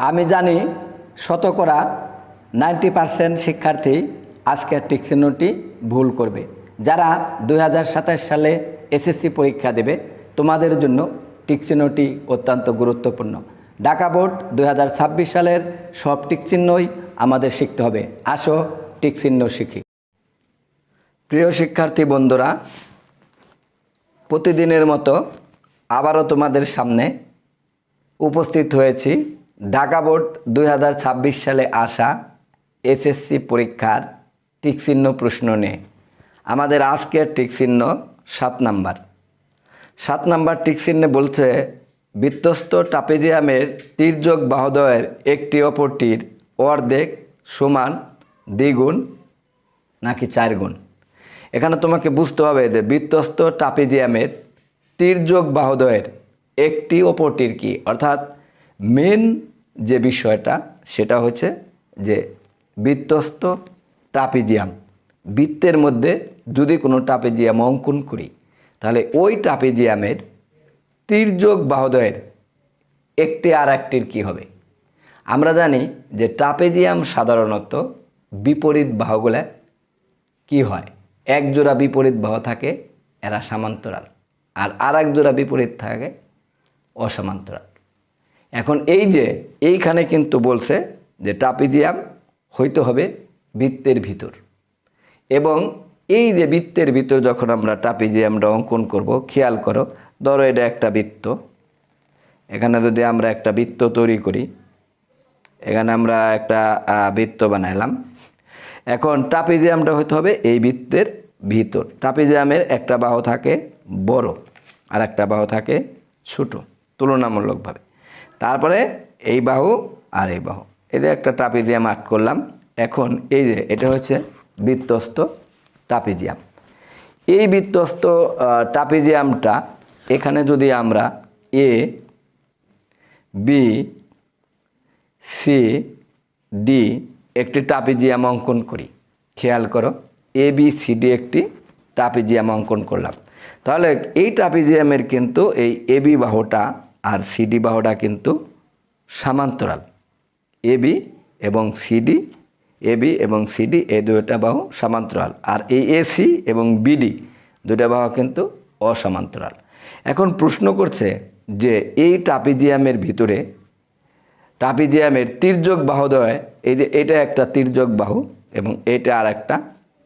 আমি জানি শতকরা 90% শিক্ষার্থী আজকের টিক চিহ্নটি ভুল করবে। যারা 2027 সালে এসএসসি পরীক্ষা দেবে তোমাদের জন্য টিক চিহ্নটি অত্যন্ত গুরুত্বপূর্ণ। ঢাকা বোর্ড 2026 সালের সব টিক চিহ্নই আমাদের শিখতে হবে। আসো টিক চিহ্ন শিখি। প্রিয় শিক্ষার্থী বন্ধুরা, প্রতিদিনের মতো আবারও তোমাদের সামনে উপস্থিত হয়েছি ঢাকা বোর্ড 2026 সালে আসা এসএসসি পরীক্ষার টিক চিহ্ন প্রশ্ন নিয়ে। আমাদের আজকের টিক চিহ্ন 7 নাম্বার। 7 নাম্বার টিক চিহ্নে বলছে বৃত্তস্থ ট্রাপিজিয়ামের তির্যক বাহুদ্বয়ের একটি অপরটির অর্ধেক সমান দ্বিগুণ নাকি 4 গুণ। এখানে তোমাকে বুঝতে হবে যে বৃত্তস্থ ট্রাপিজিয়ামের তির্যক বাহুদ্বয়ের একটি অপরটির কি, অর্থাৎ মেন যে বিষয়টা সেটা হচ্ছে যে বৃত্তস্থ ট্রাপিজিয়াম, বৃত্তের মধ্যে যদি কোনো ট্রাপিজিয়াম অঙ্কন করি তাহলে ওই ট্রাপিজিয়ামের তির্যক বাহুদ্বয়ের একটি আর একটির কী হবে। আমরা জানি যে ট্রাপিজিয়াম সাধারণত বিপরীত বাহুগুলা কি হয়, এক জোড়া বিপরীত বাহু থাকে, এরা সমান্তরাল, আর আরেক জোড়া বিপরীত থাকে অসমান্তরাল। এখন এই যে এইখানে কিন্তু বলছে যে ট্রাপিজিয়াম হইতে হবে বৃত্তের ভিতর, এবং এই যে বৃত্তের ভিতর যখন আমরা ট্রাপিজিয়ামটা অঙ্কন করব, খেয়াল করো, ধরো এটা একটা বৃত্ত, এখানে যদি আমরা একটা বৃত্ত তৈরি করি, এখানে আমরা একটা বৃত্ত বানাইলাম। এখন ট্রাপিজিয়ামটা হইতে হবে এই বৃত্তের ভিতর। ট্রাপিজিয়ামের একটা বাহু থাকে বড় আর একটা বাহু থাকে ছোট তুলনামূলকভাবে, তারপরে এই বাহু আর এই বাহু, এদের একটা ট্রাপিজিয়াম আর্ট করলাম। এখন এই যে এটা হচ্ছে বৃত্তস্থ ট্রাপিজিয়াম। এই বৃত্তস্থ ট্রাপিজিয়ামটা এখানে যদি আমরা এ বি সি ডি একটি ট্রাপিজিয়াম অঙ্কন করি, খেয়াল করো, এ বি সি ডি একটি ট্রাপিজিয়াম অঙ্কন করলাম, তাহলে এই ট্রাপিজিয়ামের কিন্তু এই এবি বাহুটা আর সিডি বাহুটা কিন্তু সমান্তরাল। এবি এবং সিডি, এবি এবং সিডি এই দুইটা বাহু সমান্তরাল, আর এই এসি এবং বিডি দুইটা বাহু কিন্তু অসমান্তরাল। এখন প্রশ্ন করছে যে এই ট্রাপিজিয়ামের ভিতরে ট্রাপিজিয়ামের তির্যক বাহুদ্বয়, এই যে এটা একটা তির্যক বাহু এবং এটা আর একটা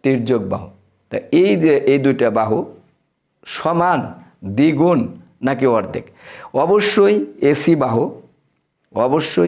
তির্যক বাহু, তা এই যে এই দুইটা বাহু সমান দ্বিগুণ নাকি অর্ধেক। অবশ্যই এসি বাহু, অবশ্যই